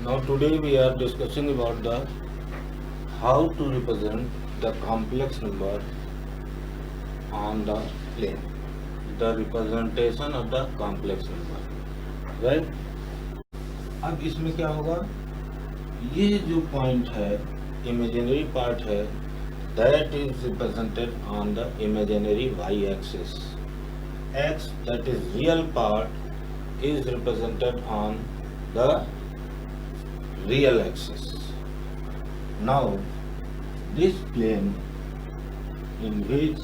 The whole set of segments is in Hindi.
Now today we are discussing about the how to represent the complex number on the plane. The representation of the complex number, right? अब इसमें क्या होगा, ये जो पॉइंट है इमेजिनरी पार्ट है, that is represented on the imaginary y-axis. X, that is real part, is represented on the real axis. Now this plane in which,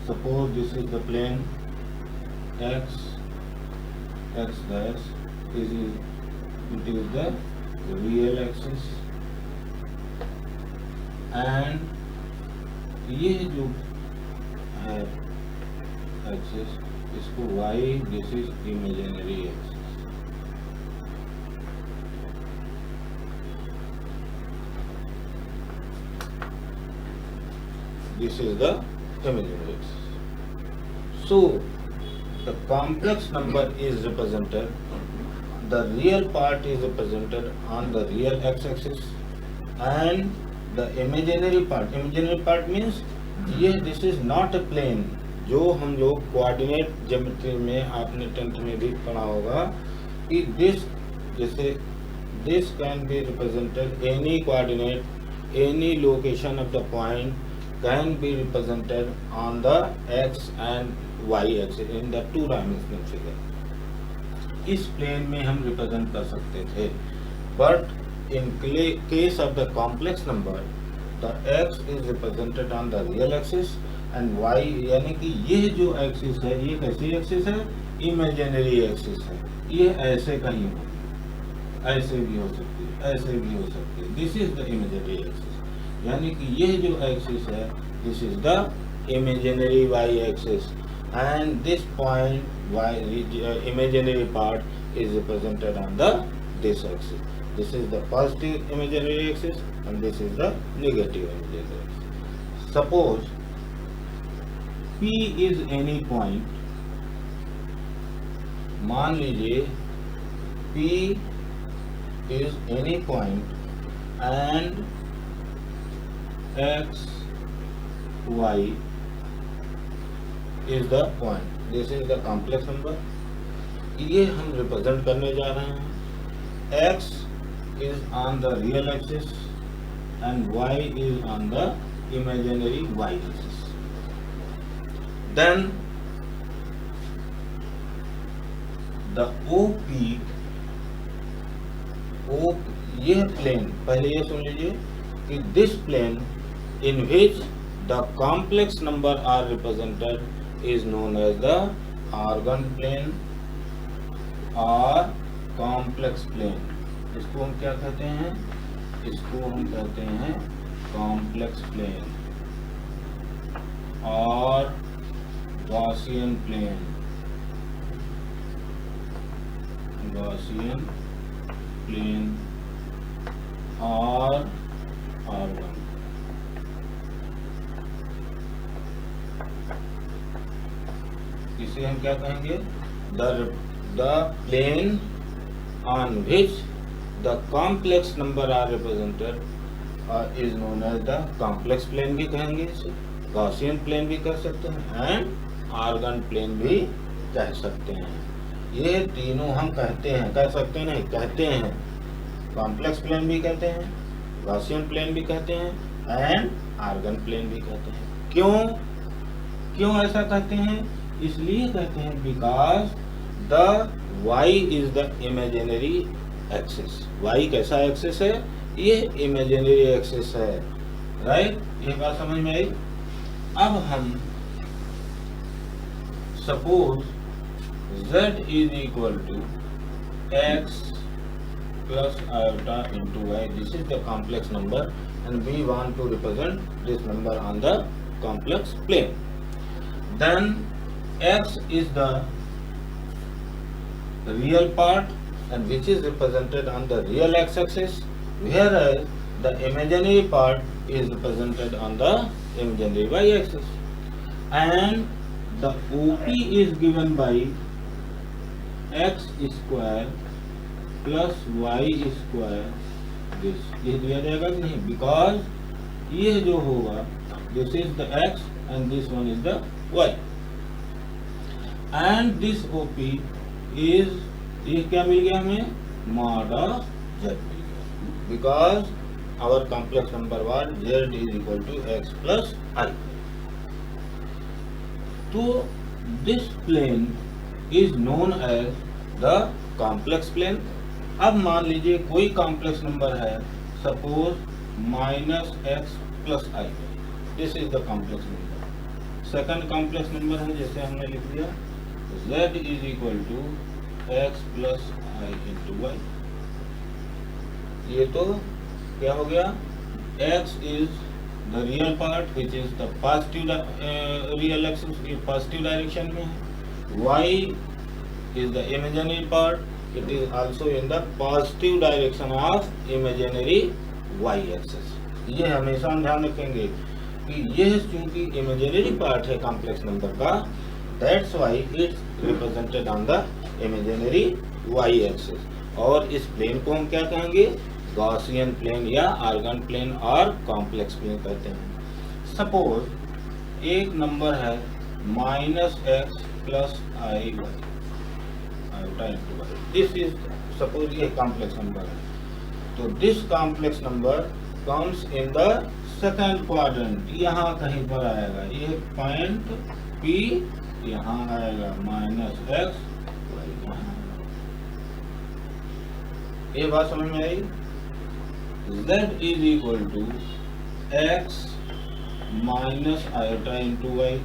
suppose this is the plane x dash, it is the real axis, and ये जो है एक्सिस, इसको y, this is imaginary axis. This is the imaginary axis. So the complex number is represented, the real part is represented on the real x-axis, and the imaginary part means ये this is not a plane. जो हम लोग कोऑर्डिनेट ज्योमेट्री में आपने 10th में भी पढ़ा होगा कि this, जैसे this can be represented any coordinate, any location of the point can be represented on the x and y axis in the two dimensional figure. इस प्लेन में हम रिप्रेजेंट कर सकते थे, but in case of the complex number, the x is represented on the real axis and y, यानी कि ये जो एक्सिस है ये कैसी एक्सिस है, इमेजिनरी एक्सिस है. ये ऐसे कहीं हो, ऐसे भी हो सकती है, ऐसे भी हो सकती है. This is the imaginary axis, यानी कि ये जो एक्सिस है this is the imaginary Y axis, and this point y imaginary part is represented on the this axis. This is the positive imaginary axis and this is the negative imaginary axis. Suppose P is any point, मान लीजिए P is any point and x y is the point. This is the complex number. ये हम रिप्रेजेंट करने जा रहे हैं. x is on the real axis and y is on the imaginary y axis. Then the OP, ये प्लेन, पहले ये सुन लीजिए कि this plane in which the complex number are represented is known as the organ plane or complex plane. इसको हम क्या कहते हैं, इसको हम कहते हैं कॉम्प्लेक्स प्लेन और गॉसियन प्लेन. गॉसियन प्लेन और ऑर्गन. इसे हम क्या कहेंगे, the plane on which the complex number are represented is known as the complex plane भी कहेंगे, इसे गॉसियन प्लेन भी कह सकते हैं एंड ऑर्गन प्लेन भी कह सकते हैं. ये तीनों हम कहते हैं, कह सकते नहीं, कहते हैं. कॉम्प्लेक्स प्लेन भी कहते हैं, गॉसियन प्लेन भी कहते हैं एंड ऑर्गन प्लेन भी कहते हैं. क्यों ऐसा कहते हैं, इसलिए कहते हैं because the y is the imaginary axis. y कैसा एक्सिस है, ये इमेजिनरी एक्सिस है, राइट. ये बात समझ में आई. अब हम suppose z is equal to x plus iota into y. This is the complex number and we want to represent this number on the complex plane. Then x is the real part and which is represented on the real x-axis, whereas the imaginary part is represented on the imaginary y-axis. And the OP is given by x square plus Y square this, ये दिया जाएगा कि नहीं, बिकॉज ये जो होगा this is the x and this one is the y and this OP is, ये क्या मिल गया हमें, मॉड ऑफ z मिल गया, because our complex number was z is equal to x plus i। तो this plane is known as the complex plane. अब मान लीजिए कोई कॉम्प्लेक्स नंबर है, suppose minus X plus I, this is the complex number. Second complex number है, जैसे हमने लिख दिया z is equal to x plus I into Y. ये तो क्या हो गया, x is the real part which is the positive real axis, positive direction में है, y is the imaginary part, it is also in the positive direction of imaginary y axis। ये हमेशा ध्यान रखेंगे कि यह चूंकि इमेजिनरी पार्ट है कॉम्प्लेक्स नंबर का, that's why it's represented on the imaginary y axis. और इस प्लेन को हम क्या कहेंगे, गॉसियन प्लेन या आर्गन प्लेन और कॉम्प्लेक्स प्लेन कहते हैं। सपोज एक नंबर है minus X plus I Y, this is suppose ये कॉम्प्लेक्स नंबर है, तो this complex number comes in the second quadrant, यहाँ कहीं पर आएगा, ये पॉइंट P यहाँ आएगा, माइनस एक्स वाई। ये बात समझ में आई, z is equal to x minus iota into Y,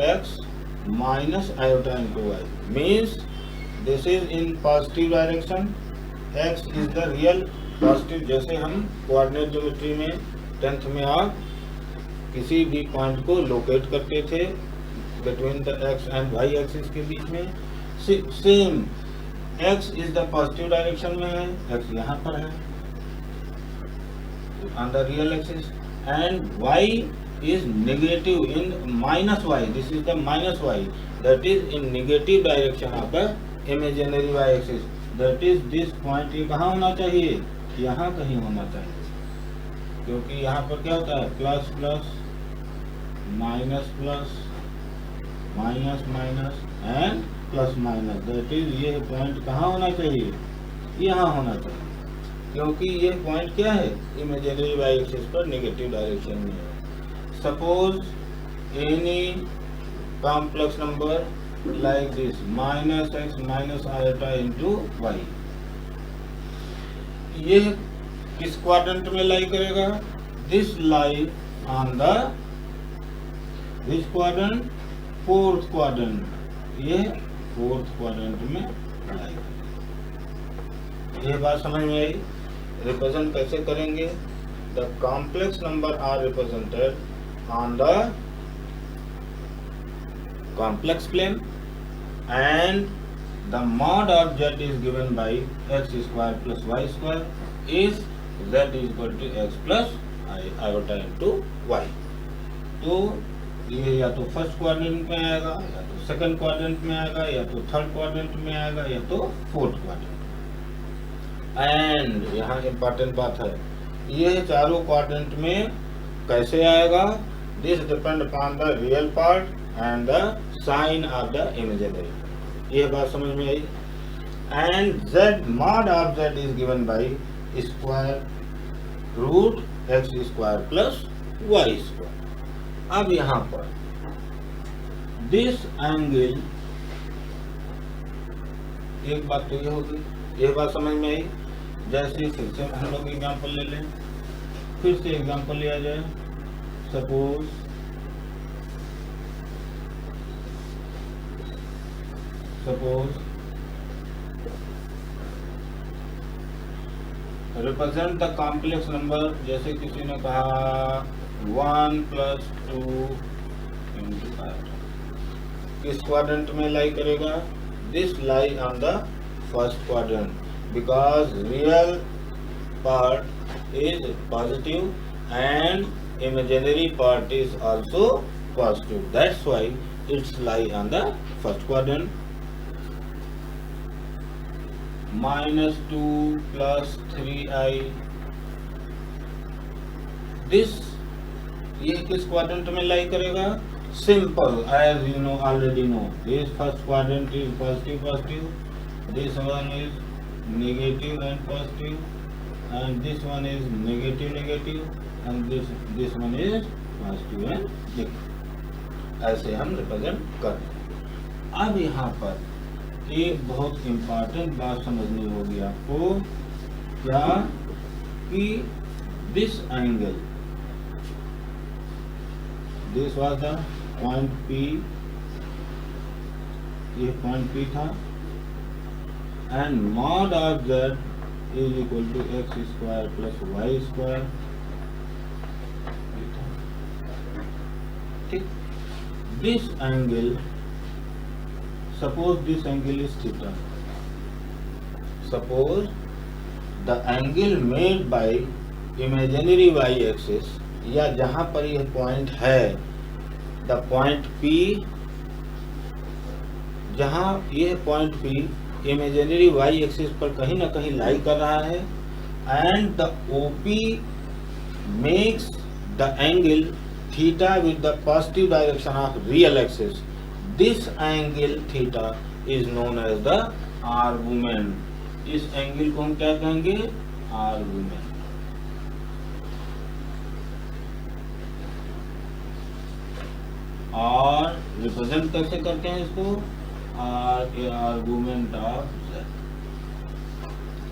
x minus iota into y means this is in positive direction, x is the real positive। जैसे हम कोऑर्डिनेट ज्योमेट्री में 10th में आप किसी भी पॉइंट को लोकेट करते थे between the x and y axis के बीच में, same x is the positive direction में है, x यहाँ पर है on the real axis, and y is negative in minus y, this is the minus y, that is in negative direction of the imaginary y axis, that is this point। ये कहाँ होना चाहिए, यहाँ कहीं होना चाहिए, क्योंकि यहाँ पर क्या होता है, plus plus minus plus minus minus and plus minus, that is ये पॉइंट कहाँ होना चाहिए, यहाँ होना चाहिए, क्योंकि ये पॉइंट क्या है, इमेजिनरी y एक्सिस पर नेगेटिव डायरेक्शन में है। Suppose any complex number like this minus x minus iota into y, ये किस क्वाड्रेंट में लाई करेगा, this lie on the which quadrant, fourth quadrant, ये फोर्थ क्वाड्रेंट में लाई करेगा। ये बात समझ में आई। रिप्रेजेंट कैसे करेंगे, the complex number are represented on the complex plane and the mod of z is given by x square plus y square is z is equal to x plus iota into y। तो ये या तो फर्स्ट क्वाड्रेंट में आएगा, या तो सेकंड क्वाड्रेंट में आएगा, या तो थर्ड क्वाड्रेंट में आएगा, या तो फोर्थ क्वाड्रेंट। एंड यहाँ इम्पोर्टेंट बात है, ये चारों क्वाड्रेंट में कैसे आएगा, this depend upon the real part and the sign of the imaginary। ये बात समझ में आई। and z mod of z is given by square root x square plus y square। अब यहाँ पर this angle, एक बात तो ये होगी, ये बात समझ में आई। जैसे फिर से हम लोग एग्जाम्पल ले लें, फिर से एग्जाम्पल लिया जाए, suppose represent the complex number, जैसे किसी ने कहा 1 + 2 × आयोटा, किस क्वाड्रेंट में लाई करेगा, this lie on the first quadrant, because real part is positive and imaginary part is also positive, that's why it's lie on the first quadrant। -2 plus 3i. This ये किस क्वाड्रेंट में लाई करेगा? Simple, as you know already know, this first quadrant is positive, this one is negative and positive, and this one is negative, and this one is positive and negative. ऐसे हम रिप्रेजेंट कर रहे हैं. अब यहाँ पर एक बहुत इम्पॉर्टेंट बात समझनी होगी आपको, क्या कि this angle, this was the point P, ये पॉइंट P था, and mod of z is equal to x square plus y square. ठीक. This angle, suppose this angle is theta, suppose the angle made by imaginary y axis, या जहां पर यह पॉइंट है, द पॉइंट P, जहां यह point P imaginary y axis पर कहीं ना कहीं लाई कर रहा है, and the OP makes the angle theta with the positive direction of real axis. This angle theta is known as the argument. इस एंगल को हम क्या कहेंगे? आर्गुमेंट. और रिप्रेजेंट कैसे करते हैं इसको? Argument of z.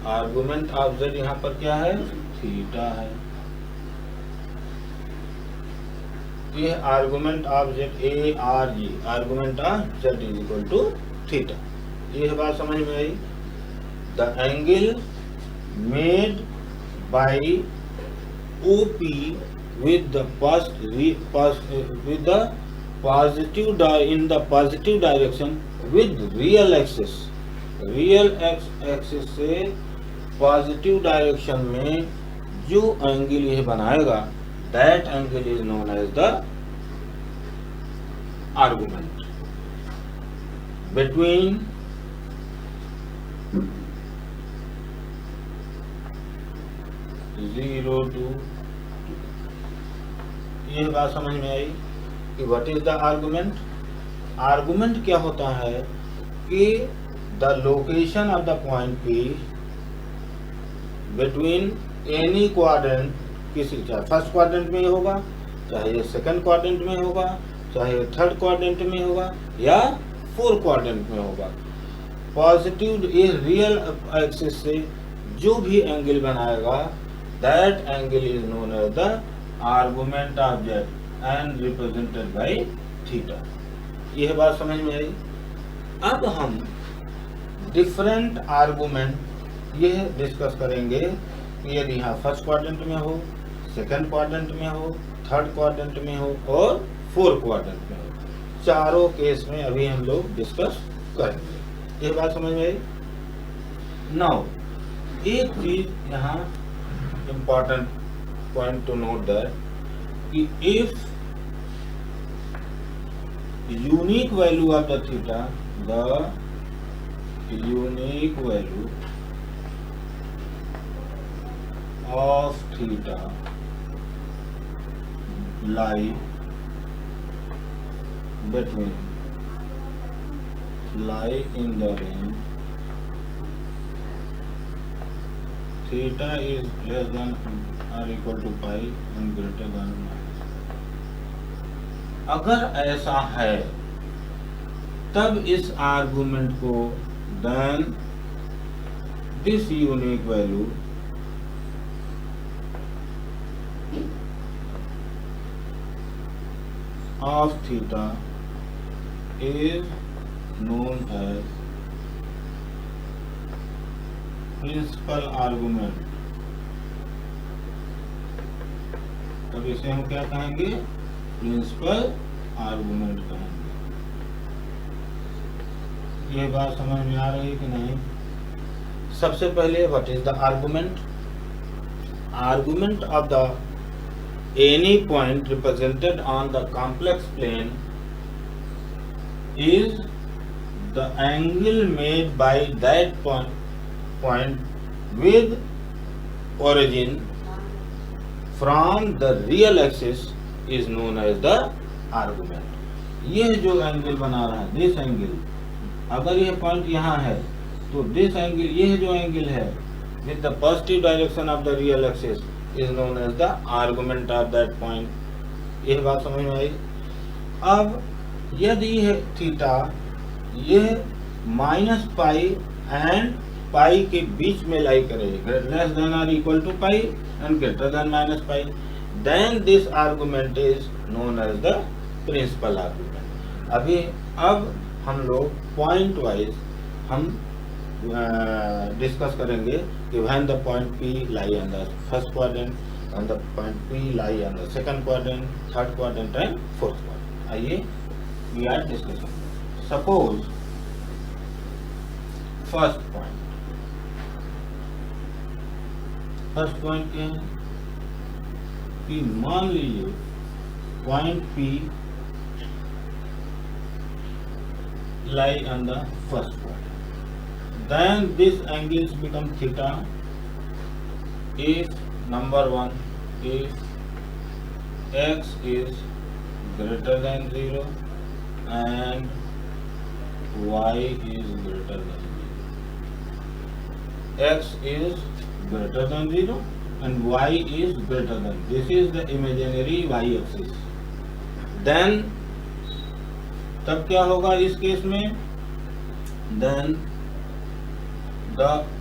Argument of z यहाँ पर क्या है? थीटा है. ये argument of z, ARG, argument of z is equal to theta. ये बात समझ में आई? The angle made by OP with the in the positive direction with real axis. Real axis से पॉजिटिव डायरेक्शन में जो एंगल यह बनाएगा, that angle is known as the argument between zero to. यह बात समझ में आई कि what is the argument. Argument क्या होता है कि the location of the point P between any quadrant, किसी, चाहे फर्स्ट क्वाड्रेंट में होगा, चाहे सेकंड क्वाड्रेंट में होगा, चाहे थर्ड क्वाड्रेंट में होगा, या फोर्थ क्वाड्रेंट में होगा, पॉजिटिव ये रियल एक्सिस से जो भी एंगल बनाएगा, that angle is known as the argument of z and represented by theta. यह बात समझ में आई. अब हम डिफरेंट आर्गुमेंट यह डिस्कस करेंगे कि यदि यहाँ फर्स्ट क्वाड्रेंट में हो, सेकंड क्वाड्रेंट में हो, थर्ड क्वाड्रेंट में हो और फोर्थ क्वाड्रेंट में हो, चारों केस में अभी हम लोग डिस्कस करेंगे. यह बात समझ में आई. नाउ एक चीज यहाँ important point two note that कि if unique value of the theta, the unique value of theta lie between, lie in the range theta is less than or equal to pi and greater than minus. अगर ऐसा है तब इस आर्गुमेंट को then this unique value of theta is known as principal argument. तब इसे हम क्या कहेंगे? प्रिंसिपल आर्गुमेंट कहेंगे. ये बात समझ में आ रही है कि नहीं? सबसे पहले what is the argument? Argument of the any point represented on the complex plane is the angle made by that point point with origin from the real axis is known as the argument. ये जो एंगल बना रहा है दिस एंगल, अगर यह पॉइंट यहाँ है तो दिस एंगल, यह जो एंगल है with the positive direction of the real axis is known as the argument of that point. यह बात समझ में आई। अब यदि यह थीटा यह माइनस पाई एंड पाई के बीच में लाई करे, लेस देन और equal to pi and greater than minus pi, then this argument is known as the principal argument. अब हम लोग पॉइंट वाइज हम डिस्कस करेंगे कि when the point P lie on the first quadrant, when the point P lie on the second quadrant, third quadrant and fourth quadrant. आइए we are discussing. Suppose first point क्या है कि मान लीजिए point P lie on the first quadrant, then these angles become theta if number one, if x is greater than 0 and y is greater than 0. X is greater than 0 and y is greater than, this is the imaginary y axis. Then तब क्या होगा इस केस में, देन द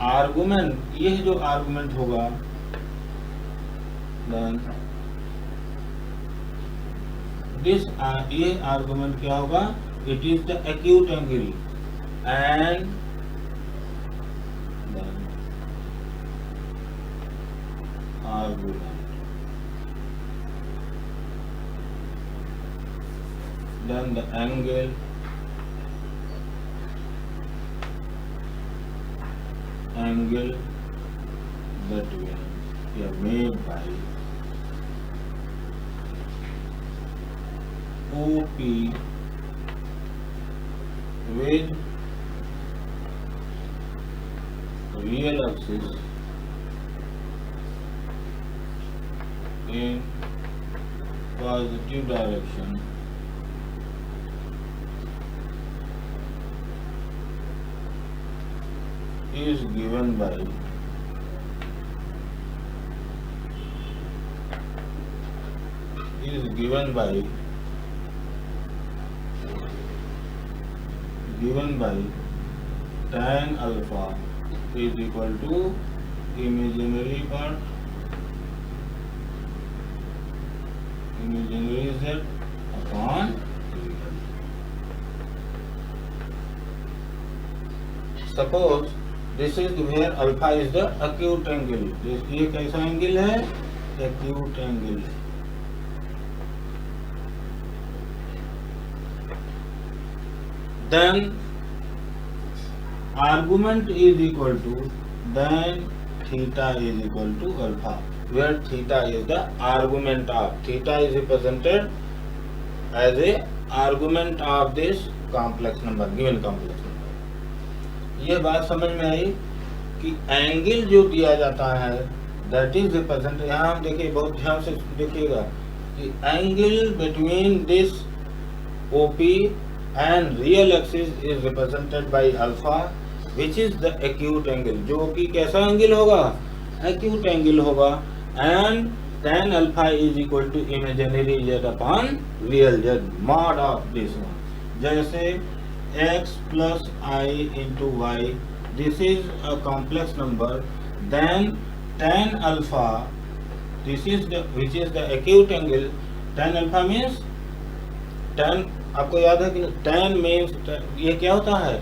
आर्गुमेंट, यह जो आर्गुमेंट होगा, देन दिस ये आर्गुमेंट क्या होगा, it is the acute angle and then argument, then the angle between made by OP with real axis in positive direction is given by tan alpha is equal to imaginary z upon real. Suppose this is where alpha is the acute angle. ये कैसा एंगल है, acute angle। Then argument is equal to, then theta is equal to alpha, where theta is the argument of, theta is represented as a argument of this complex number, given complex number। ये बात समझ में आई कि एंगल जो दिया जाता है दैट इज रिप्रेजेंट, यहाँ हम देखिए बहुत ध्यान से देखिएगा कि angle between this OP and real axis is represented by alpha which is the acute angle, जो कि कैसा एंगल होगा, एक्यूट एंगल होगा, and tan alpha is equal to imaginary z upon real z mod of this one. जैसे x plus I into y, this is a complex number, then tan alpha, this is the which is the acute angle, tan alpha means tan, आपको याद है कि tan means ये क्या होता है,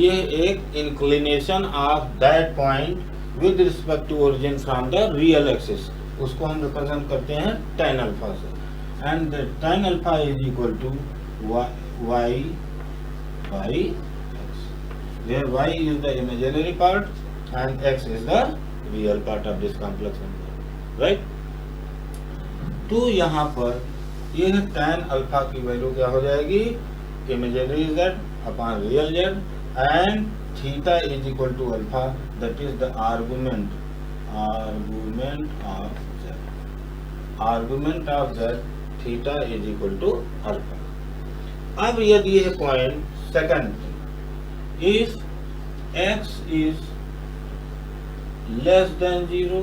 ये एक inclination of that point with respect to origin from the real axis, उसको हम रिप्रेजेंट करते हैं tan alpha से, and the tan alpha is equal to y by x, where y is the imaginary part and x is the real part of this complex number, right? तो यहाँ पर यह tan अल्फा की वैल्यू क्या हो जाएगी, imaginary z upon real z, and theta is equal to alpha, that is the argument of z theta is equal to alpha. अब यदि यह point second, if x is less than 0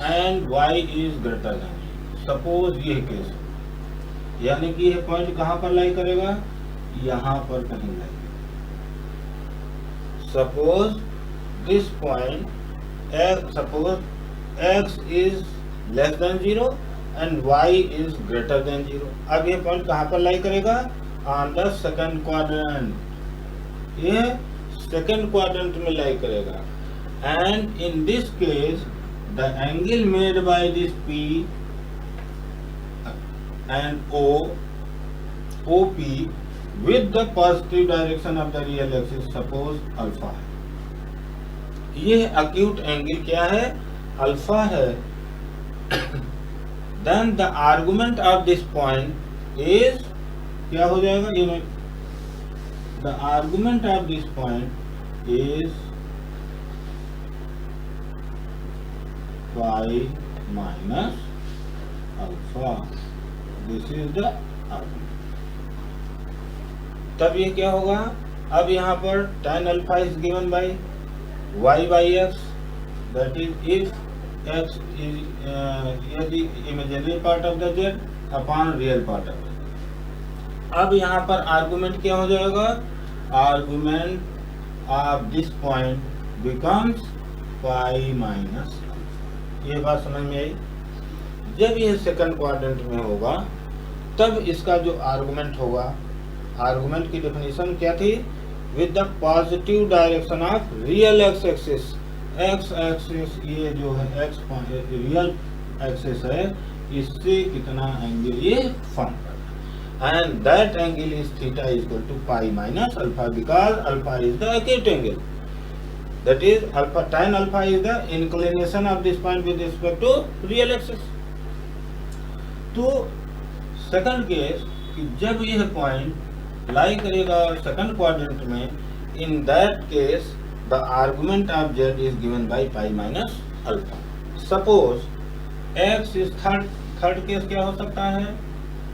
and y is greater than 0, suppose यह केस, यानी कि यह पॉइंट कहाँ पर लाई करेगा, यहाँ पर कहीं लाई। Suppose this point, suppose x is less than 0 and y is greater than 0. अब ये पॉइंट कहाँ पर लाई करेगा, on the second quadrant, ये second quadrant में लाई करेगा. And in this case, the angle made by this P and OP with the positive direction of the real axis, suppose alpha है. ये acute angle क्या है, अल्फा है. Then the argument of this point is क्या हो जाएगा, ये the argument of this point is phi minus alpha. This is the argument. तब ये क्या होगा, अब यहाँ पर tan alpha is given by y by x, that is if x is the imaginary part of the z upon real part of the z. अब यहाँ पर आर्गुमेंट क्या हो जाएगा, argument of this point becomes pi minus. ये बात समझ में आई. जब ये सेकंड क्वाड्रेंट में होगा तब इसका जो आर्गुमेंट होगा, आर्गुमेंट की डेफिनेशन क्या थी, with the positive direction of real x axis. X axis ये जो है एक्स रियल एक्सिस है, इससे कितना एंगल ये फॉर्म करता है, and that angle is theta is equal to pi minus alpha, because alpha is the acute angle, that is alpha. tan alpha is the inclination of this point with respect to real axis. तो सेकंड केस कि जब यह पॉइंट लाई करेगा सेकंड क्वाड्रेंट में, in that case the argument of z is given by pi minus alpha. Suppose x is third case क्या हो सकता है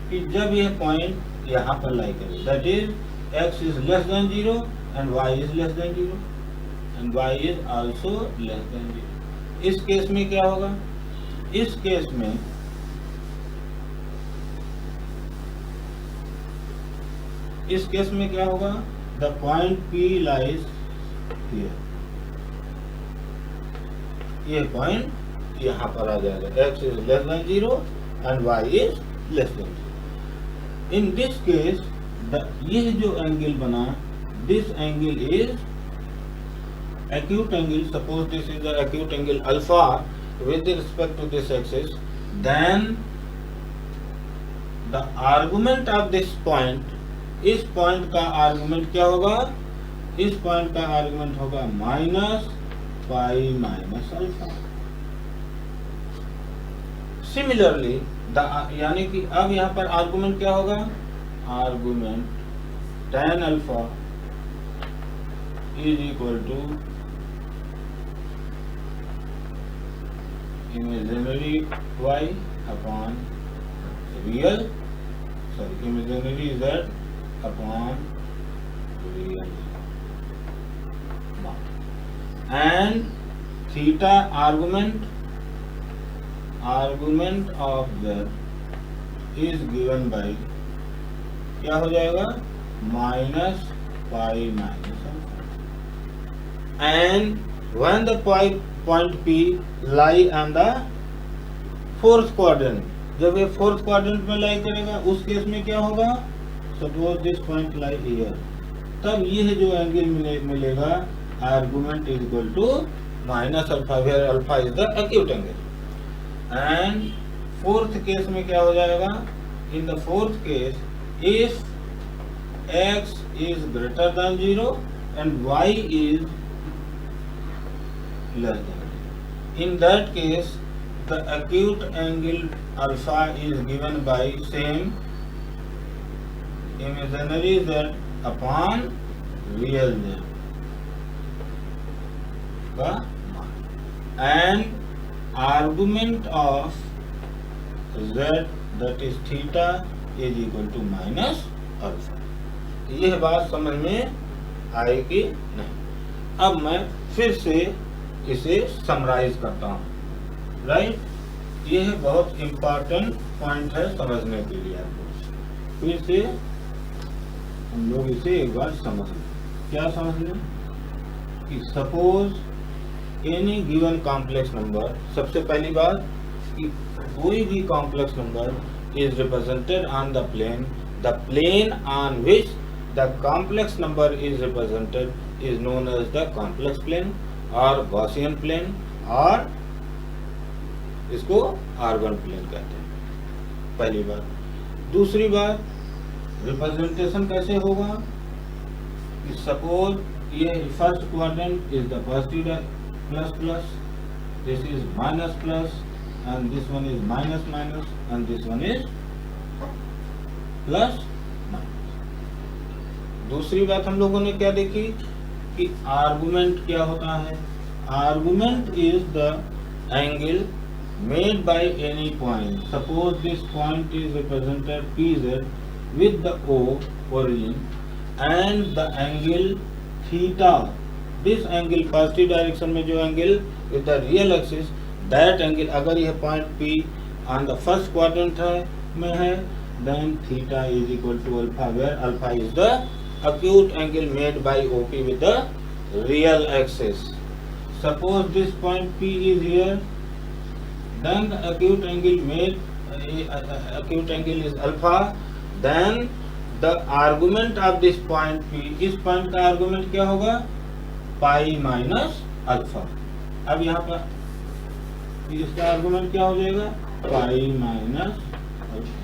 कि जब यह पॉइंट यहाँ पर लाई करे, that is x is less than 0 and y is less than 0 and y is also less than 0. इस केस में क्या होगा, इस केस में क्या होगा, the point P lies here. ये पॉइंट यहाँ पर आ जाएगा, x is less than 0 and y is less than 0. In this case ये जो एंगल बना, this angle is acute angle. Suppose this is the acute angle alpha with respect to this axis, then the argument of this point, इस पॉइंट का आर्गुमेंट क्या होगा, इस पॉइंट का आर्गुमेंट होगा minus pi minus alpha. Similarly यानी कि अब यहाँ पर आर्गुमेंट क्या होगा, argument tan alpha is equal to imaginary y upon real, imaginary z upon real, and theta argument of z is given by क्या हो जाएगा, minus pi minus alpha. and when the point P lie on the fourth quadrant, जब ये फोर्थ क्वाड्रेंट में लाई करेगा उस केस में क्या होगा, suppose this point lie here, तब ये जो एंगल मिलेगा argument is equal to minus alpha, where alpha is the acute angle. And fourth case में क्या हो जाएगा, in the fourth case if x is greater than 0 and y is less than 0, in that case the acute angle alpha is given by same imaginary z upon real z. का मान and argument of z that is theta is equal to minus alpha. यह बात समझ में आएगी नहीं। अब मैं फिर से इसे समराइज करता हूँ, राइट। यह बहुत इम्पोर्टेंट पॉइंट है समझने के लिए आपको। फिर से हम लोग इसे एक बार समझ लें। क्या समझ लें कि suppose any given complex number, सबसे पहली बात कि कोई भी complex number is represented on the plane on which the complex number is represented is known as the complex plane और गॉसियन प्लेन, और इसको आर्गन प्लेन कहते हैं, पहली बात। दूसरी बात, रिप्रेजेंटेशन कैसे होगा कि सपोज ये first quadrant is the positive plus plus, this is minus plus and this one is minus minus and this one is plus minus. दूसरी बात हम लोगों ने क्या देखी कि आर्गुमेंट क्या होता है। Argument is the angle made by any point. Suppose this point is represented PZ with the O origin and the angle theta. This angle positive direction में जो angle with the real axis, that angle अगर यह point P on the first quadrant है में है, then theta is equal to alpha, where alpha is the acute angle made by OP with the real axis. Suppose this point P is here, then the acute angle is alpha, then the argument of this point P, इस point का argument क्या होगा, पाई माइनस अल्फा। अब यहाँ पर इसका argument क्या हो जाएगा, पाई माइनस अल्फा।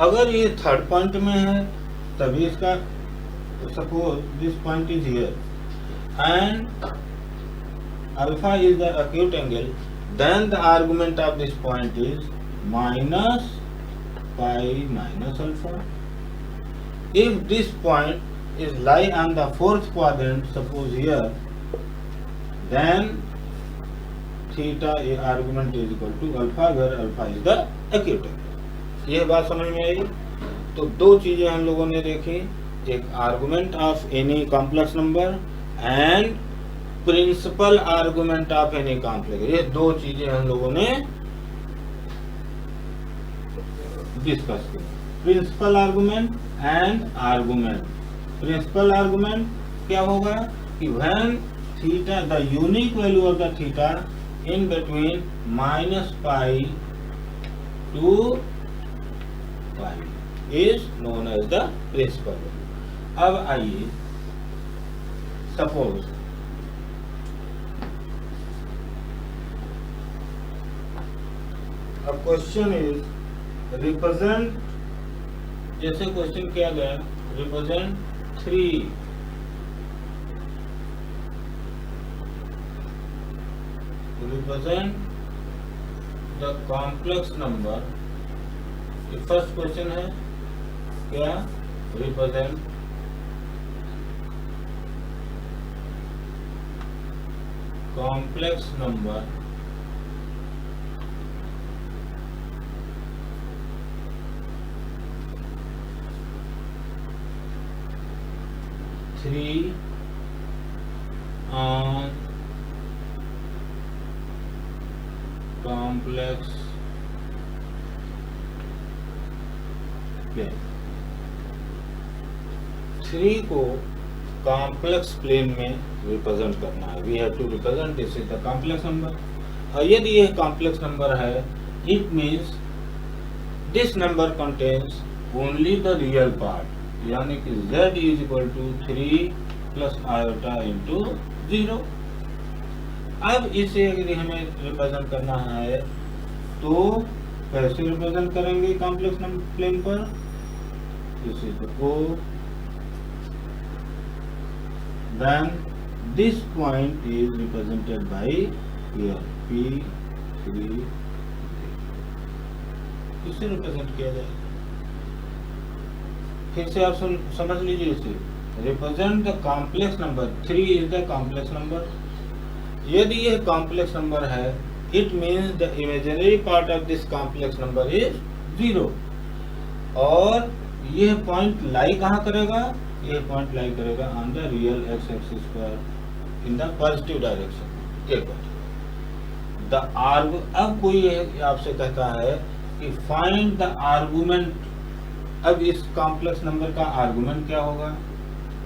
अगर ये थर्ड पॉइंट में है तभी इसका, suppose this point is here and alpha is the acute angle, then the argument of this point is minus pi minus alpha. If this point is lie on the fourth quadrant, suppose here, then theta argument is equal to alpha, where alpha is the acute angle. यह बात समझ में आई। तो दो चीजें हम लोगों ने देखी, एक argument of any complex number and principal argument of any complex. ये दो चीजें हम लोगों ने डिस्कस की, principal argument and argument. Principal argument क्या होगा कि when theta, the unique value of the theta in between minus pi to pi is known as the principal value. अब आइए, सपोज अब क्वेश्चन इज रिप्रेजेंट, जैसे क्वेश्चन किया गया, represent 3 represent the complex number. ये फर्स्ट क्वेश्चन है, क्या, represent complex number on complex plane। 3 को कॉम्प्लेक्स प्लेन में रिप्रेजेंट करना है। We have to represent this is the complex number. और यदि यह कॉम्प्लेक्स नंबर है, it means this number contains only the real part, यानी कि z is equal to 3 plus iota into 0। अब इसे यदि हमें रिप्रेजेंट करना है तो कैसे रिप्रेजेंट करेंगे कॉम्प्लेक्स नंबर प्लेन पर। This is the O, then this point is represented by here P3। इसे रिप्रेजेंट किया जाए। फिर से आप समझ लीजिए इसे, represent the complex number 3 is the complex number. यदि यह complex number है, it means the imaginary part of this complex number is 0. और यह point lie कहाँ करेगा? यह point lie करेगा on the real x-axis पर in the positive direction. एक बार अब कोई आपसे कहता है कि find the argument. अब इस कॉम्प्लेक्स नंबर का आर्गुमेंट क्या होगा?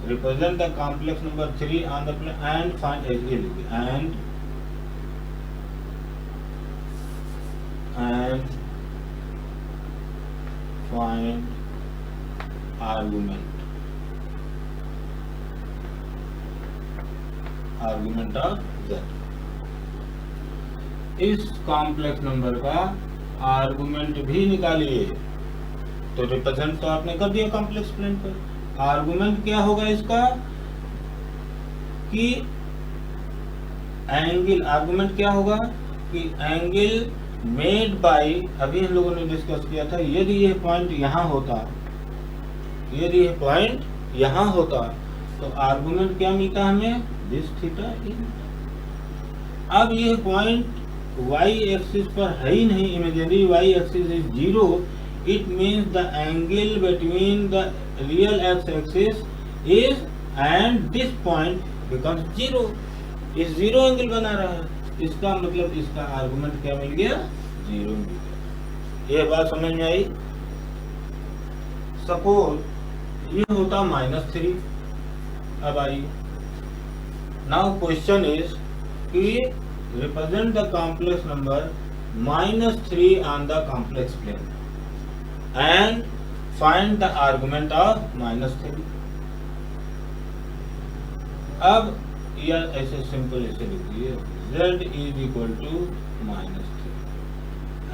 Represent the complex number 3 on the plane and find argument of z. इस कॉम्प्लेक्स नंबर का आर्गुमेंट भी निकालिए. तो रिप्रेजेंट तो आपने कर दिया कॉम्प्लेक्स प्लेन पर. आर्गुमेंट क्या होगा इसका कि एंगल. आर्गुमेंट क्या होगा कि एंगल मेड बाय, अभी हम लोगों ने डिस्कस किया था, यदि यह पॉइंट यहाँ होता, तो आर्गुमेंट क्या मिलता हमें? This theta in. अब यह पॉइंट y एक्सिस पर है ही नहीं, imaginary y axis is 0. It means the angle between the real x-axis is and this point becomes 0. इस 0 एंगल बना रहा है. इसका मतलब इसका आर्गुमेंट क्या मिल गया? 0 मिल गया. ये बात समझ में आई? सपोज ये होता -3. अब आइए, नाउ क्वेश्चन इज कि represent the complex number -3 on the complex plane and find the argument of -3. अब यह ऐसे सिंपल ऐसे लिखिए, z is equal to -3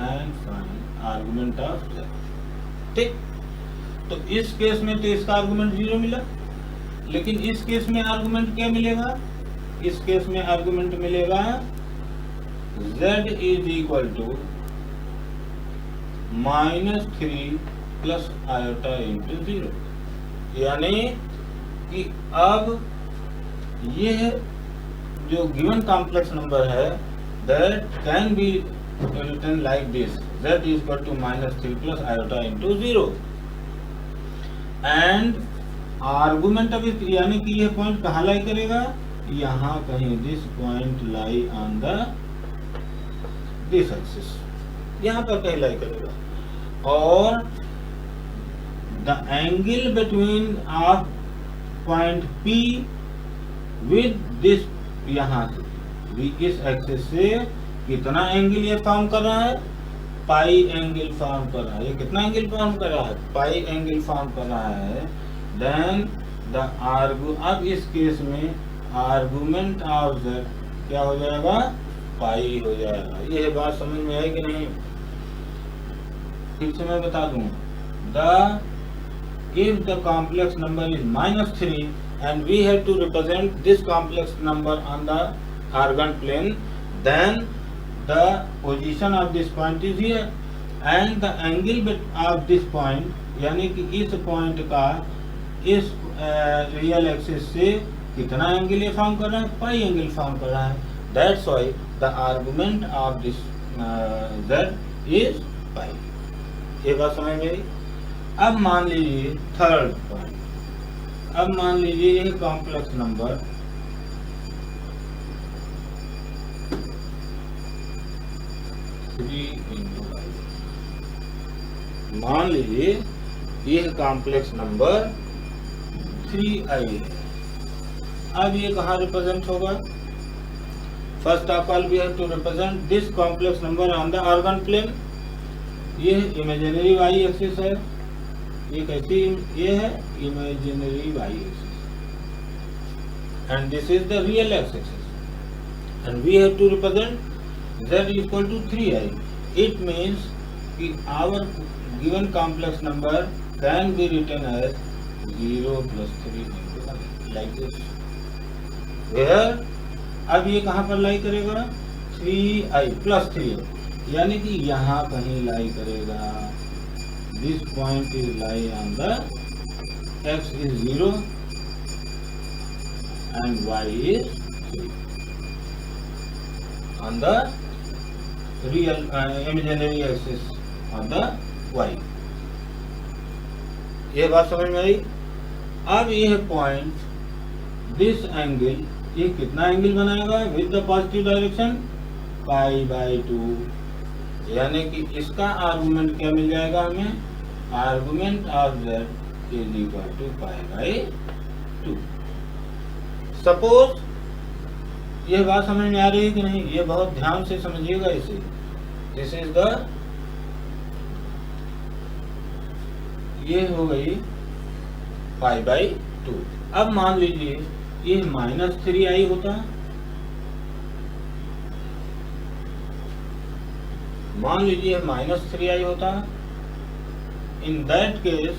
and find argument of z. ठीक. तो इस केस में तो इसका आर्गुमेंट 0 मिला, लेकिन इस केस में आर्गुमेंट क्या मिलेगा? इस केस में आर्गुमेंट मिलेगा z is equal to -3 plus iota into 0. यानी कि अब यह जो गिवन कॉम्प्लेक्स नंबर है that can be written like this, z is equal to -3 plus iota into 0. And argument अब यानी कि यह पॉइंट कहाँ लाई करेगा? यहाँ कहीं. This point lie on the this axis, यहाँ पर कहीं लाई करेगा. और the angle between of point P with this, यहाँ से इस एक्सिस से कितना एंगल ये फॉर्म कर रहा है? पाई एंगल फॉर्म कर रहा है. ये कितना एंगल फॉर्म कर रहा है? पाई एंगल फॉर्म कर रहा है. देन द अब इस केस में आर्गुमेंट ऑफ z क्या हो जाएगा? पाई हो जाएगा. ये बात समझ में आई कि नहीं? फिर से मैं बता दूं, if the complex number is -3 and we have to represent this complex number on the organ plane, then the position of this point is here and the angle of this point, यानी कि इस पॉइंट का इस रियल एक्सिस से कितना एंगल ये फॉर्म कर रहा है? पाई एंगल फॉर्म कर रहा है. That's why the argument of this z is पाई. ये बात समझ में आई? अब मान लीजिए थर्ड पॉइंट. अब मान लीजिए ये कॉम्प्लेक्स नंबर 3 मान लीजिए ये कॉम्प्लेक्स नंबर 3i है. अब ये कहाँ रिप्रेजेंट होगा? First of all we have to represent this complex number on the Argand plane. ये इमेजिनरी y एक्सिस है. ये कैसी? ये है imaginary y axis and this is the real x axis and we have to represent z equal to 3i. It means कि our given complex number can be written as 0 + 3 into i like this. Where अब ये कहाँ पर लाई करेगा? 3i + 3, यानी कि यहाँ कहीं लाई करेगा. This point is lie on the x is 0 and y is 3 on the real imaginary axis on the y। ये बात समझ में आई। अब यह पॉइंट दिस एंगल, ये कितना एंगल बनाएगा विद द पॉजिटिव डायरेक्शन, π/2, यानी कि इसका आर्गुमेंट क्या मिल जाएगा हमें, argument of z is equal to π/2। Suppose, यह बात समझ में आ रही है कि नहीं, ये बहुत ध्यान से समझिएगा इसे। दिस इज द, ये हो गई π/2। अब मान लीजिए ये -3i होता, मान लीजिए -3i होता, इन दैट केस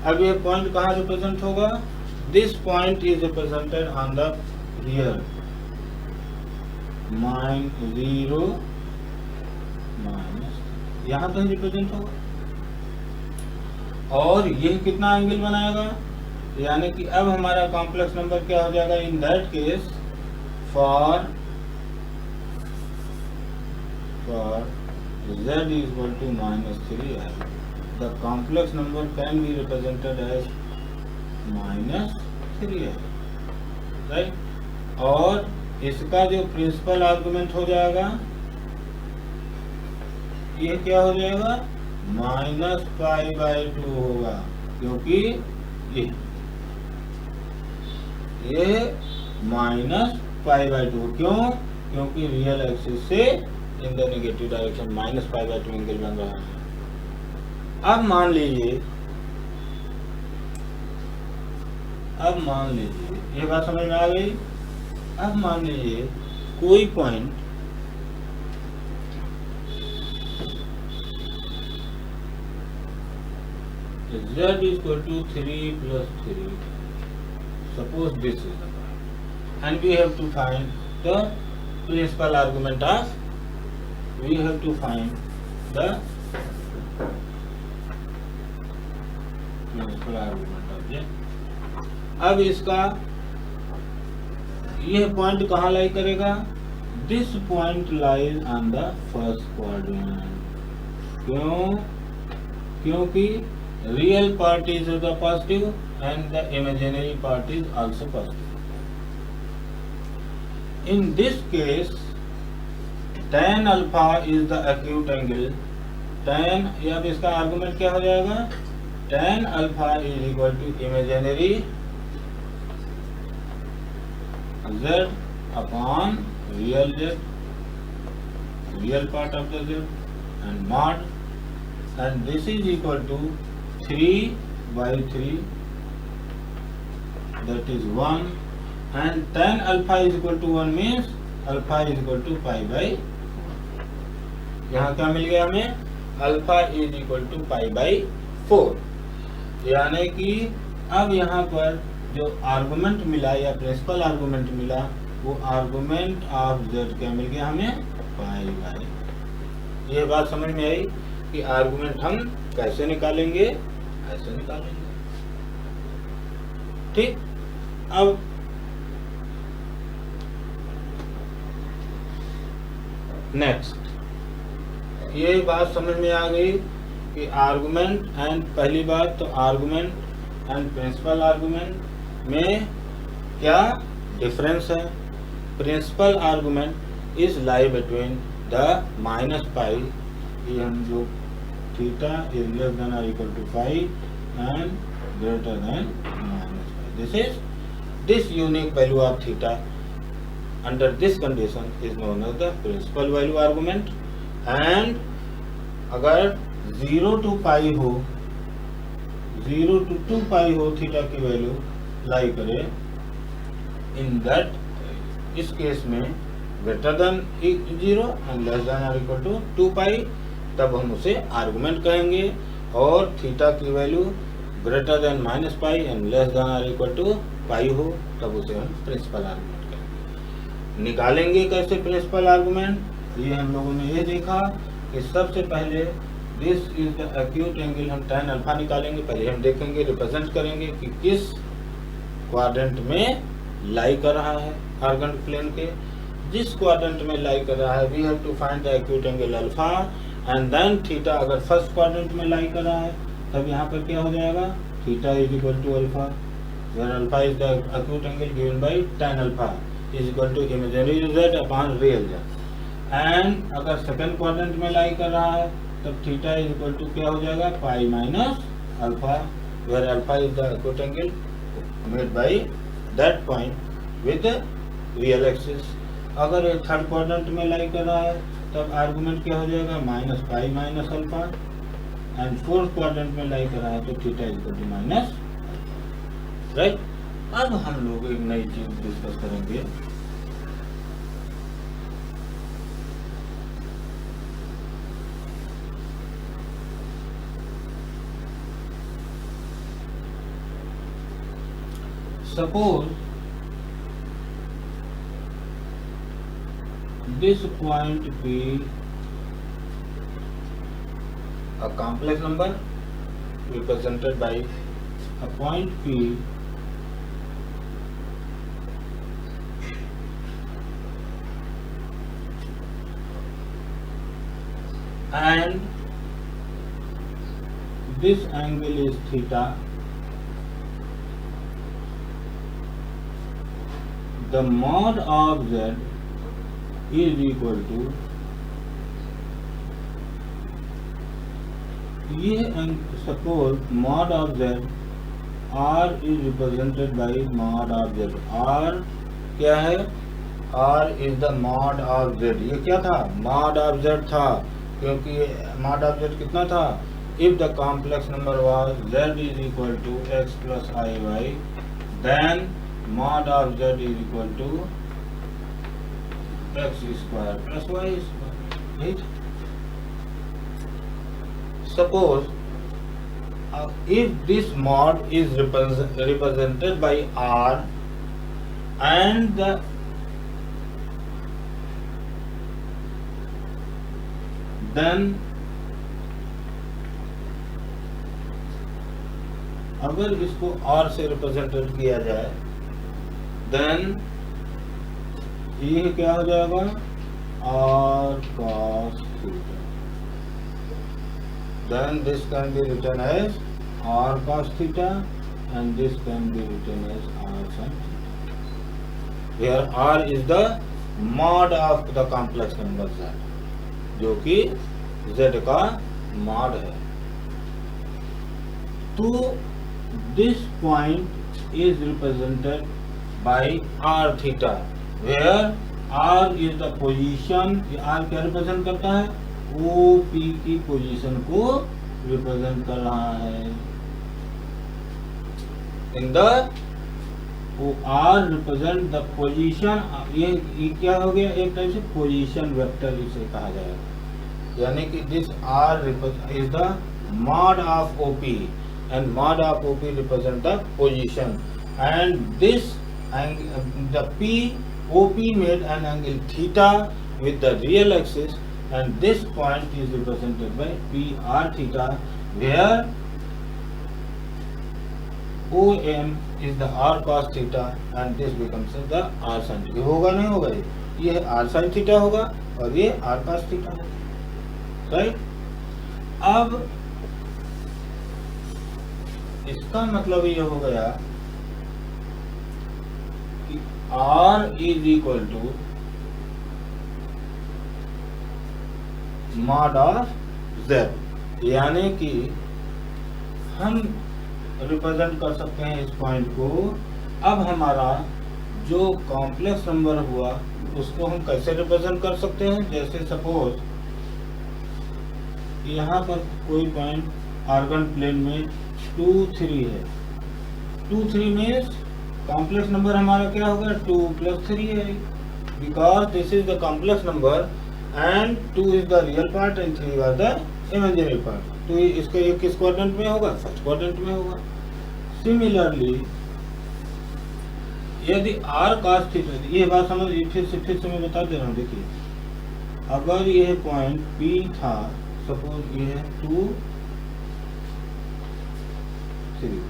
अब ये पॉइंट कहाँ रिप्रेजेंट होगा, this point is represented on the rear -0 यहाँ तो रिप्रेजेंट होगा, और ये कितना एंगल बनाएगा, यानी कि अब हमारा कॉम्प्लेक्स नंबर क्या हो जाएगा, इन that case for z is equal to -3i, the complex number can be represented as -3i, right. और इसका जो प्रिंसिपल आर्गुमेंट हो जाएगा, ये क्या हो जाएगा, -π/2 होगा, क्योंकि ये -π/2, क्यों, क्योंकि रियल एक्सिस से in the negative direction -π/2 angle बन रहा है। अब मान लीजिए ये बात समझ में आ गई। अब मान लीजिए कोई point z is equal to 3 plus 3, suppose this is the point, and we have to find the principal argument of, we have to find the principal argument of z। अब इसका यह पॉइंट कहाँ लाई करेगा, this point lies on the first quadrant, क्यों, क्योंकि real part is the positive and the imaginary part is also positive। In this case tan alpha is the acute angle, tan, अब इसका आर्गुमेंट क्या हो जाएगा, tan alpha is equal to imaginary z upon real z, real part of the z, and mod, and this is equal to 3/3, that is 1, and tan alpha is equal to 1 means alpha is equal to π/4। यहाँ क्या मिल गया हमें, अल्फा इज इक्वल टू π/4, यानी कि अब यहाँ पर जो आर्गुमेंट मिला या प्रिंसिपल आर्गुमेंट मिला, वो आर्गुमेंट ऑफ z क्या मिल गया हमें, π/। ये बात समझ में आई कि आर्गुमेंट हम कैसे निकालेंगे, ऐसे निकालेंगे, ठीक। अब नेक्स्ट, ये बात समझ में आ गई कि आर्गुमेंट एंड, पहली बात तो आर्गुमेंट एंड प्रिंसिपल आर्गुमेंट में क्या डिफरेंस है। Principal argument is lie between the -π, ये हम जो theta is less than or equal to phi and greater than -π, this unique value of theta under this condition is known as the principal value argument। and अगर 0 to π हो, 0 to 2π हो थीटा की वैल्यू लाई करे, इन दैट, इस केस में greater than 0 and less than और इक्वल टू 2π, तब हम उसे आर्गुमेंट कहेंगे, और थीटा की value greater than -π and less than और इक्वल टू π हो, तब उसे हम प्रिंसिपल आर्गुमेंट कहेंगे। निकालेंगे कैसे प्रिंसिपल आर्गुमेंट, ये हम लोगों ने ये देखा कि सबसे पहले this is the acute angle, हम tan अल्फा निकालेंगे। पहले हम देखेंगे, रिप्रेजेंट करेंगे कि किस क्वाड्रेंट में लाई कर रहा है आर्गेंट प्लेन के। जिस क्वाड्रेंट में लाई कर रहा है we have to find the acute angle alpha and then theta. अगर फर्स्ट क्वाड्रेंट में लाई कर रहा है तब यहाँ पर क्या हो जाएगा, theta is equal to alpha, where alpha is the acute angle given by tan alpha is equal to imaginary z upon real z। And अगर सेकंड क्वाड्रेंट में लाई कर रहा है तब थीटा इज इक्वल टू क्या हो जाएगा, pi minus alpha, where alpha is the acute angle made by that point with real axis. अगर ये थर्ड क्वाड्रेंट में लाई कर रहा है तब आर्गुमेंट क्या हो जाएगा, minus pi minus alpha. And fourth quadrant में लाई कर रहा है तो theta is equal to minus, right. अब हम लोग एक नई चीज डिस्कस करेंगे। Suppose this point be a complex number represented by a point P and this angle is theta. The mod of z is equal to ये suppose mod of z r is represented by mod of z। r क्या है, r is the mod of z। ये क्या था, mod of z था, क्योंकि mod of z कितना था, if the complex number was z is equal to x plus iy then mod of z is equal to x square plus y square, right? Suppose if this mod is represented by r and the then अगर इसको r से रिप्रेजेंटेड किया जाए देन ये क्या हो जाएगा, r cos theta। Then this can be written as r cos theta and this can be written as r sin theta, where r is the mod of the complex number z, जो कि z का mod है। तो this point is represented by r theta, where r is the position। r क्या रिप्रेजेंट करता है, OP की पोजीशन को रिप्रेजेंट कर रहा है। In the r represent the position, ये क्या हो गया, एक टाइप से पोजीशन वेक्टर इसे कहा जाएगा। यानी कि this r is the mod of OP and mod of OP represent the position and this angle, the OP made an angle theta with the real axis and this point is represented by PR theta, where OM is the R cos theta and this becomes the R sin theta। होगा नहीं होगा, ये R sin theta होगा और ये R cos theta होगा, राइट। अब इसका मतलब ये हो गया कि R is equal to mod of z, यानी कि हम रिप्रेजेंट कर सकते हैं इस पॉइंट को। अब हमारा जो कॉम्प्लेक्स नंबर हुआ उसको हम कैसे रिप्रेजेंट कर सकते हैं, जैसे सपोज यहाँ पर कोई पॉइंट आर्गन प्लेन में 2 3 है। 2 3 मीन्स कॉम्प्लेक्स नंबर हमारा क्या होगा, 2 + 3 है, because this is the complex number and 2 is the real part and 3 was the imaginary part। तो इसका ये किस क्वाड्रेंट में होगा, फर्स्ट क्वाड्रेंट में होगा। सिमिलरली यदि r cos थीटा, ये बात समझ, फिर से मैं बता दे रहा हूँ। देखिए अगर यह पॉइंट P था, सपोज ये है 2 3,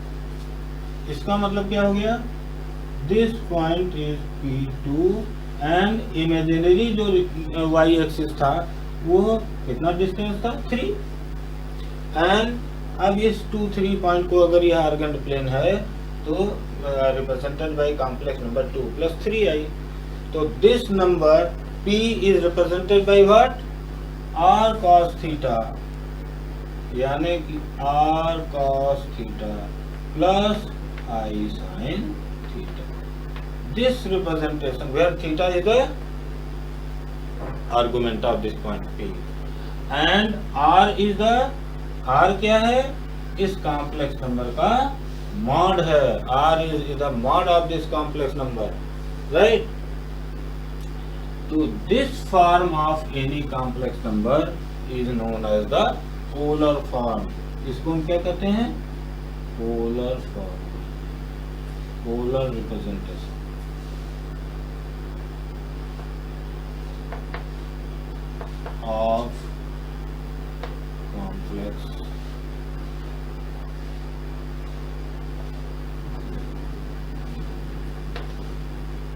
इसका मतलब क्या हो गया, this point is P2 and imaginary जो y एक्सिस था वो कितना डिस्टेंस था 3। एंड अब इस 2, 3 पॉइंट को अगर यह आर्गेंट प्लेन है तो represented by complex number 2 + 3i। तो this number P is represented by what r cos theta, यानी कि r cos theta plus I sin theta. This representation where theta is the argument of this point P and r is the, r क्या है, इस कॉम्प्लेक्स नंबर का मॉड है। r is the mod of this complex number, right. तो this form of any complex number is known as the polar form. इसको हम क्या कहते हैं, polar form, polar representation of complex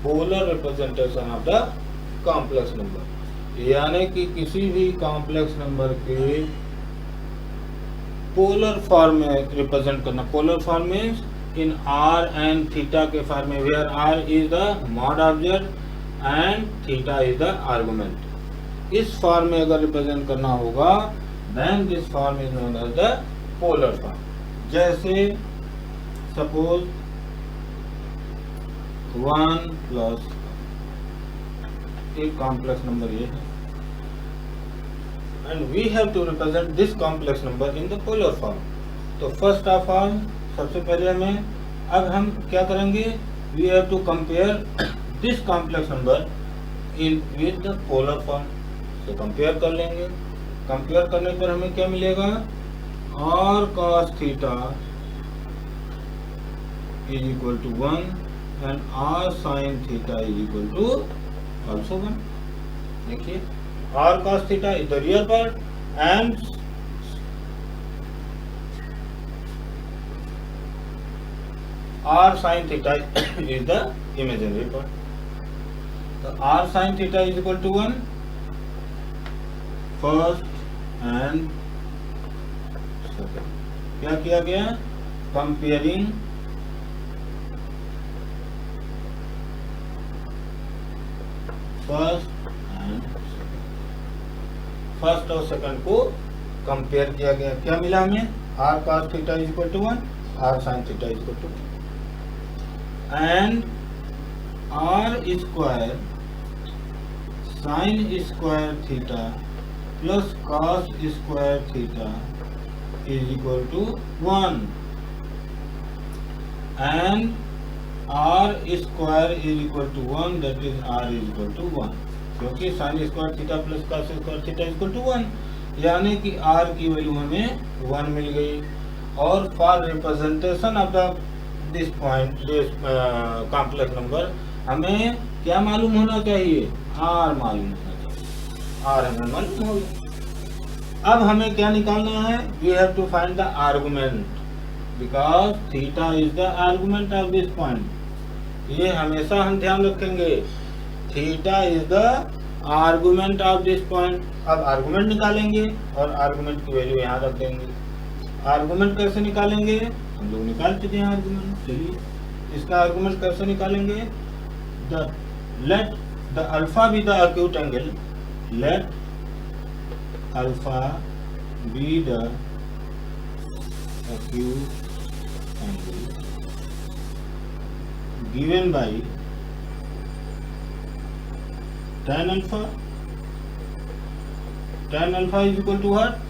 polar representation of the complex number, यानी कि किसी भी कॉम्प्लेक्स नंबर के पोलर फॉर्म में रिप्रेजेंट करना। Polar form means in r and theta के फॉर्म में, where r is the mod object and theta is the argument. इस फॉर्म में अगर रिप्रेजेंट करना होगा then this form is known as the polar form. जैसे सपोज 1 प्लस एक कॉम्प्लेक्स नंबर ये है and we have to represent this complex number in the polar form. तो फर्स्ट ऑफ ऑल सबसे पहले हमें, अब हम क्या करेंगे, we have to compare this complex number in with the polar form. तो कंपेयर कर लेंगे। कंपेयर करने पर हमें क्या मिलेगा, r cos theta is equal to 1 and r sin theta is equal to also 1। देखिए r cos theta is the real part and r sin theta is the imaginary part। तो r sin theta is equal to 1 first and second। क्या किया गया, कंपेयरिंग फर्स्ट एंड फर्स्ट और सेकंड को कंपेयर किया गया। क्या मिला हमें, r cos theta is equal to 1, r sin theta is equal to 2 and r square sin square theta plus cos square theta is equal to 1 and r square is equal to 1 that is r is equal to 1, क्योंकि sine square theta plus cos square theta is equal to 1, यानी कि r की वैल्यू हमें 1 मिल गई। और for representation of the this point this complex number हमें क्या मालूम होना चाहिए, r मालूम होना चाहिए, r हमें मालूम हो गया। अब हमें क्या निकालना है, we have to find the argument because theta is the argument of this point. ये हमेशा हम ध्यान रखेंगे, theta is the argument of this point. अब आर्गुमेंट निकालेंगे और आर्गुमेंट की वैल्यू यहाँ रख देंगे। आर्गुमेंट कैसे निकालेंगे, हम लोग निकाल चुके हैं आर्गुमेंट। चलिए इसका आर्गुमेंट कैसे निकालेंगे, let the alpha be the acute angle, let alpha be the acute angle given by tan alpha is equal to what,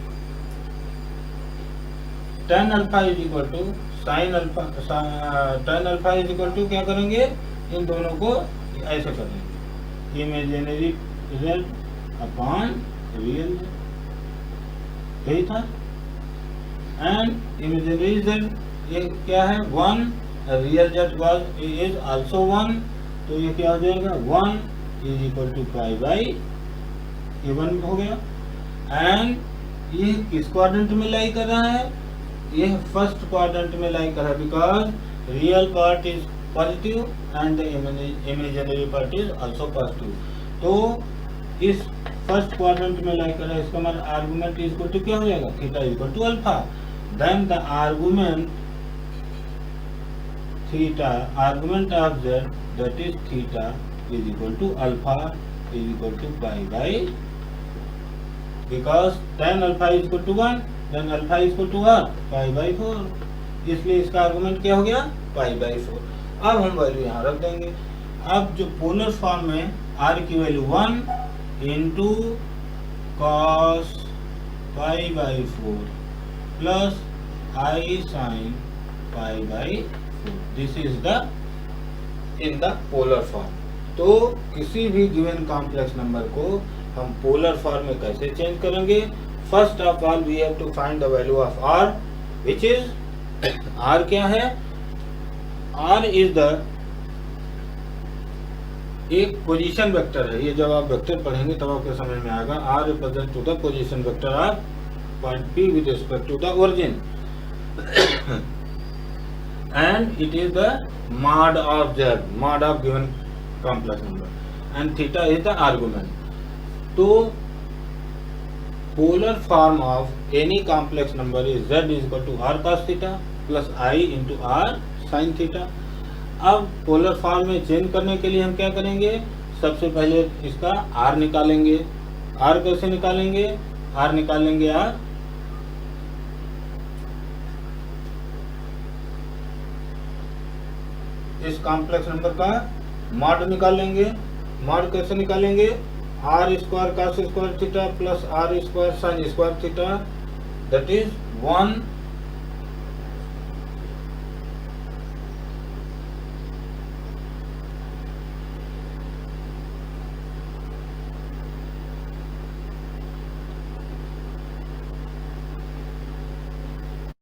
tan alpha is equal to sin alpha, tan alpha is equal to क्या करेंगे, इन दोनों को ऐसे कर देंगे, इमेजिनरी रिजल्ट अपॉन रियल, यही था। एंड इमेजिनरी रिजल्ट ये क्या है, 1, real zed was is also 1, तो ये क्या हो जाएगा, 1 is equal to pi by ये 1 हो गया। एंड ये किस क्वाड्रेंट में लाई कर रहा है, ये फर्स्ट क्वाड्रेंट में लाई कर रहा है because real part is positive and the imaginary part is also positive. तो इस फर्स्ट क्वाड्रेंट में लाई कर रहा है, इसका मतलब आर्गुमेंट इज इक्वल टू क्या हो जाएगा, theta is equal to alpha. Then the argument theta, argument of z that is theta is equal to alpha is equal to pi by, because tan alpha is equal to 1, then alpha is equal to what, pi by 4, इसलिए इसका आर्गुमेंट क्या हो गया, pi by 4। अब हम वैल्यू यहाँ रख देंगे। अब जो पोलर फॉर्म में r की value 1 into cos pi by 4 plus i sin pi by 4, this is the in the polar form. तो किसी भी गिवन कॉम्प्लेक्स नंबर को हम पोलर फॉर्म में कैसे चेंज करेंगे? First of all we have to find the value of r, which is r क्या है, r इज द एक पोजीशन वेक्टर है। ये जब आप वेक्टर पढ़ेंगे तब आपको समझ में आएगा। r represent to the position vector of point p with respect to the origin and it is the mod of z, mod of given complex number, and theta is the argument. तो polar form of any complex number is z is equal to r cos theta plus I into r sin theta। अब पोलर फॉर्म में चेंज करने के लिए हम क्या करेंगे, सबसे पहले इसका r निकालेंगे। r कैसे निकालेंगे, r निकालेंगे r इस कॉम्प्लेक्स नंबर का मॉड निकालेंगे। मॉड कैसे निकालेंगे, r square cos square theta plus r square sine square theta, that is 1